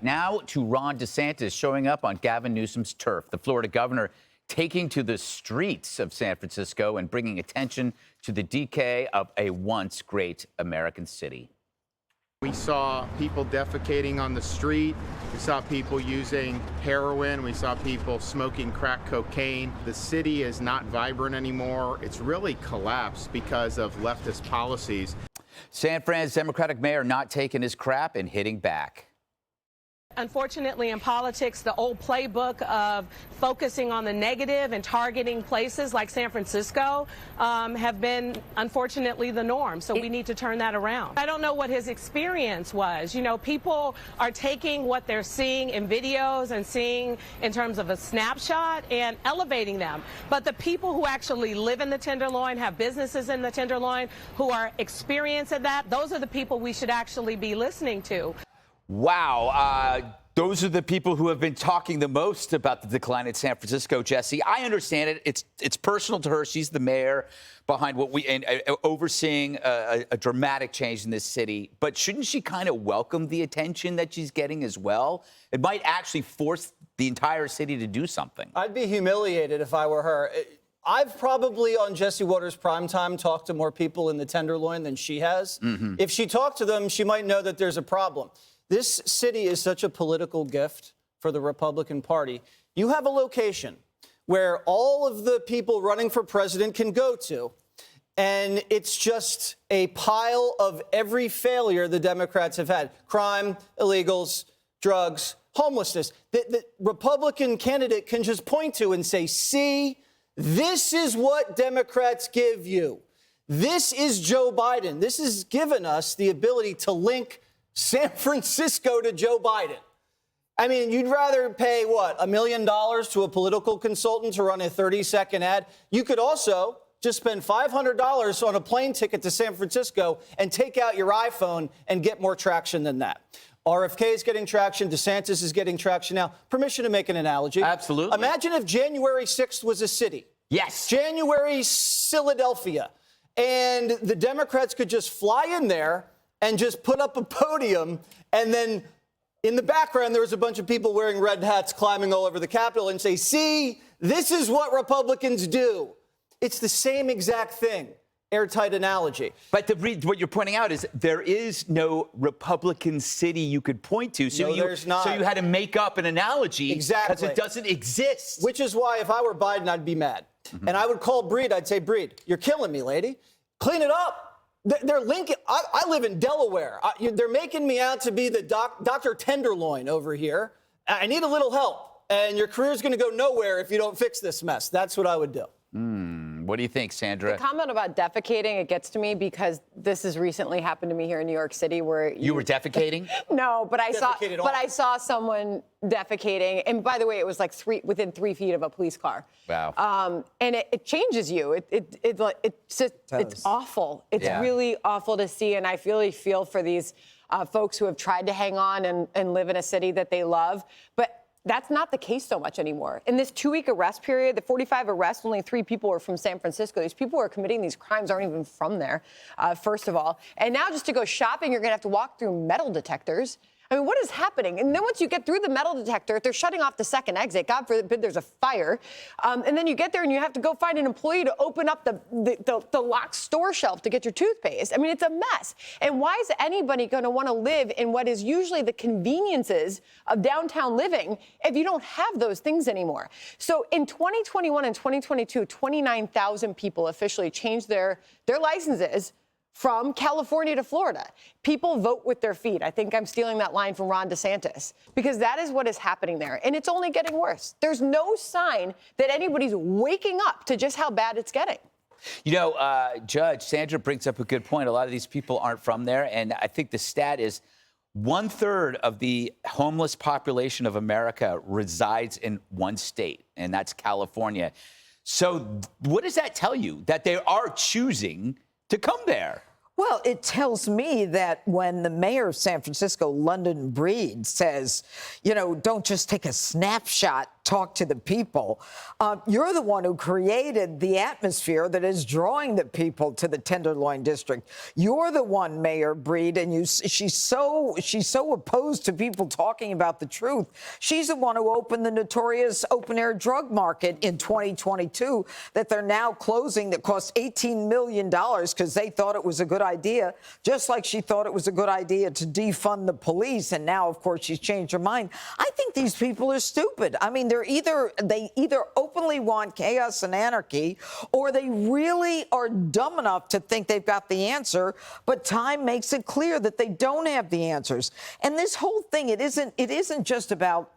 Now to Ron DeSantis showing up on Gavin Newsom's turf. The Florida governor taking to the streets of San Francisco and bringing attention to the decay of a once great American city. We saw people defecating on the street. We saw people using heroin. We saw people smoking crack cocaine. The city is not vibrant anymore. It's really collapsed because of leftist policies. San Fran's Democratic mayor not taking his crap and hitting back. Unfortunately, in politics, the old playbook of focusing on the negative and targeting places like San Francisco have been, unfortunately, the norm. So we need to turn that around. I don't know what his experience was. You know, people are taking what they're seeing in videos and seeing in terms of a snapshot and elevating them. But the people who actually live in the Tenderloin, have businesses in the Tenderloin, who are experiencing that, those are the people we should actually be listening to. Wow. Those are the people who have been talking the most about the decline in San Francisco, Jesse. I understand it. It's personal to her. She's the mayor behind overseeing a dramatic change in this city. But shouldn't she kind of welcome the attention that she's getting as well? It might actually force the entire city to do something. I'd be humiliated if I were her. I've probably on Jesse Watters' primetime talked to more people in the Tenderloin than she has. If she talked to them, she might know that there's a problem. This city is such a political gift for the Republican Party. You have a location where all of the people running for president can go to, and it's just a pile of every failure the Democrats have had. Crime, illegals, drugs, homelessness. The Republican candidate can just point to and say, see, this is what Democrats give you. This is Joe Biden. This has given us the ability to link San Francisco to Joe Biden. I mean, you'd rather pay, what, $1 million to a political consultant to run a 30-second ad? You could also just spend $500 on a plane ticket to San Francisco and take out your iPhone and get more traction than that. RFK is getting traction. DeSantis is getting traction now. Permission to make an analogy. Absolutely. Imagine if January 6th was a city. Yes. January, Philadelphia. And the Democrats could just fly in there and just put up a podium, and then in the background, there was a bunch of people wearing red hats climbing all over the Capitol and say, see, this is what Republicans do. It's the same exact thing. Airtight analogy. But what you're pointing out is there is no Republican city you could point to. So there's not. So you had to make up an analogy. Exactly. Because it doesn't exist. Which is why if I were Biden, I'd be mad. And I would call Breed. I'd say, Breed, you're killing me, lady. Clean it up. They're linking. I live in Delaware. They're making me out to be the Dr. Tenderloin over here. I need a little help. And your career's going to go nowhere if you don't fix this mess. That's what I would do. What do you think, Sandra? The comment about defecating, it gets to me because this has recently happened to me here in New York City where you were defecating? No, but I saw someone defecating. And by the way, it was like within 3 feet of a police car. Wow. And it changes you. It's awful. It's really awful to see. And I really feel for these folks who have tried to hang on and live in a city that they love. But that's not the case so much anymore. In this 2-week arrest period, the 45 arrests, only 3 people were from San Francisco. These people who are committing these crimes aren't even from there, first of all. And now just to go shopping, you're going to have to walk through metal detectors. I mean, what is happening? And then once you get through the metal detector, they're shutting off the second exit. God forbid there's a fire. And then you get there and you have to go find an employee to open up the locked store shelf to get your toothpaste. I mean, it's a mess. And why is anybody going to want to live in what is usually the conveniences of downtown living if you don't have those things anymore? So in 2021 and 2022, 29,000 people officially changed their licenses from California to Florida. People vote with their feet. I think I'm stealing that line from Ron DeSantis because that is what is happening there. And it's only getting worse. There's no sign that anybody's waking up to just how bad it's getting. You know, Judge, Sandra brings up a good point. A lot of these people aren't from there. And I think the stat is 1/3 of the homeless population of America resides in one state, and that's California. So what does that tell you? That they are choosing to come there? Well, it tells me that when the mayor of San Francisco, London Breed, says, you know, don't just take a snapshot talk to the people. You're the one who created the atmosphere that is drawing the people to the Tenderloin District. You're the one, Mayor Breed, and she's so opposed to people talking about the truth. She's the one who opened the notorious open-air drug market in 2022 that they're now closing, that cost $18 million because they thought it was a good idea, just like she thought it was a good idea to defund the police. And now, of course, she's changed her mind. I think these people are stupid. I mean, they either openly want chaos and anarchy, or they really are dumb enough to think they've got the answer. But time makes it clear that they don't have the answers. And this whole thing, it isn't just about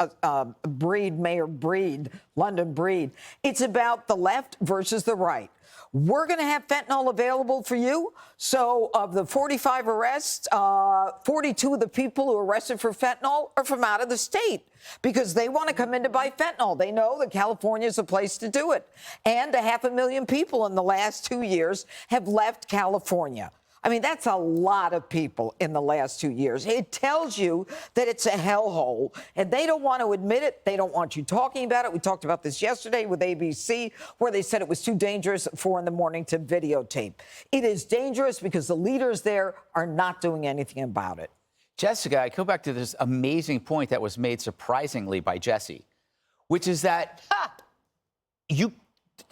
Breed, Mayor Breed, London Breed. It's about the left versus the right. We're going to have fentanyl available for you. So of the 45 arrests, 42 of the people who are arrested for fentanyl are from out of the state because they want to come in to buy fentanyl. They know that California is a place to do it. And 500,000 people in the last 2 years have left California. I mean, that's a lot of people in the last 2 years. It tells you that it's a hellhole, and they don't want to admit it. They don't want you talking about it. We talked about this yesterday with ABC, where they said it was too dangerous at 4 a.m. to videotape. It is dangerous because the leaders there are not doing anything about it. Jessica, I go back to this amazing point that was made surprisingly by Jesse, which is that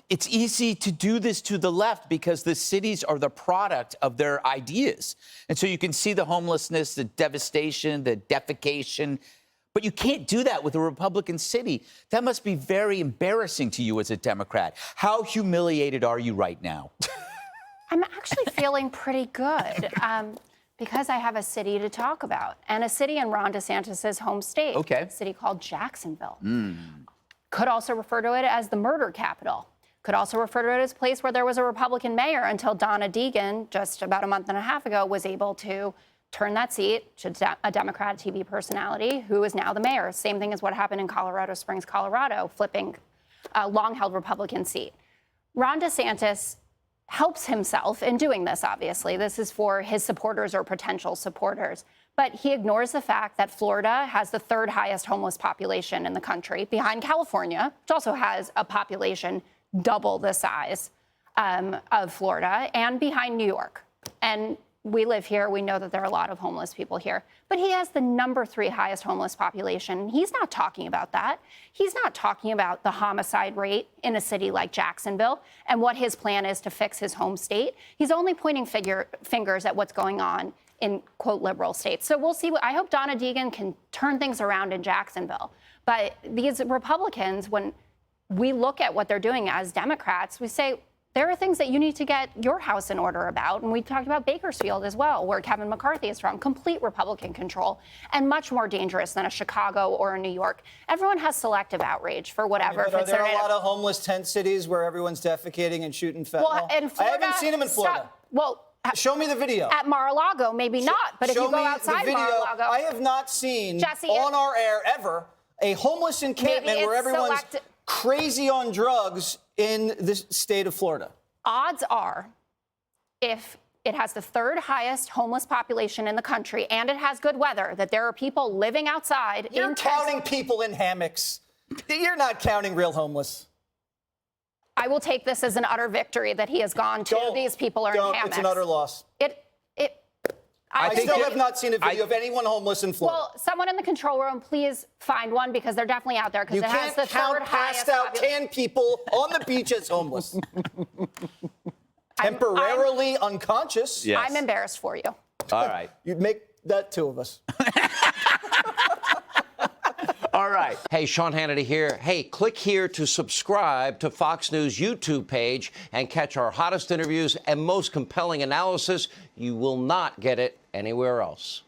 it's easy to do this to the left because the cities are the product of their ideas. And so you can see the homelessness, the devastation, the defecation, but you can't do that with a Republican city. That must be very embarrassing to you as a Democrat. How humiliated are you right now? I'm actually feeling pretty good because I have a city to talk about, and a city in Ron DeSantis' home state, a city called Jacksonville. Could also refer to it as the murder capital. Could also refer to it as a place where there was a Republican mayor until Donna Deegan, just about a month and a half ago, was able to turn that seat to a Democrat TV personality who is now the mayor. Same thing as what happened in Colorado Springs, Colorado, flipping a long-held Republican seat. Ron DeSantis helps himself in doing this, obviously. This is for his supporters or potential supporters. But he ignores the fact that Florida has the 3rd highest homeless population in the country, behind California, which also has a population double the size of Florida, and behind New York. And we live here. We know that there are a lot of homeless people here. But he has the number 3 highest homeless population. He's not talking about that. He's not talking about the homicide rate in a city like Jacksonville and what his plan is to fix his home state. He's only pointing fingers at what's going on in, quote, liberal states. So we'll see. I hope Donna Deegan can turn things around in Jacksonville. But these Republicans, when we look at what they're doing as Democrats, we say, there are things that you need to get your house in order about. And we talked about Bakersfield as well, where Kevin McCarthy is from, complete Republican control and much more dangerous than a Chicago or a New York. Everyone has selective outrage for whatever. But are there a lot of homeless tent cities where everyone's defecating and shooting fentanyl? Well, in Florida, I haven't seen them in Florida. Show me the video. At Mar-a-Lago, maybe not. But if you go outside Mar-a-Lago. I have not seen Jesse, on our air ever a homeless encampment where everyone's crazy on drugs in the state of Florida. Odds are, if it has the 3rd highest homeless population in the country and it has good weather, that there are people living outside. You're counting people in hammocks. You're not counting real homeless. I will take this as an utter victory that he has gone to. These people are in hammocks. It's an utter loss. I still have not seen a video of anyone homeless in Florida. Well, someone in the control room, please find one because they're definitely out there. Because it has the 3rd highest. You can't count passed out tan people on the beach as homeless. Temporarily unconscious. Yes. I'm embarrassed for you. All right. You'd make that 2 of us. All right. Hey, Sean Hannity here. Hey, click here to subscribe to Fox News YouTube page and catch our hottest interviews and most compelling analysis. You will not get it anywhere else.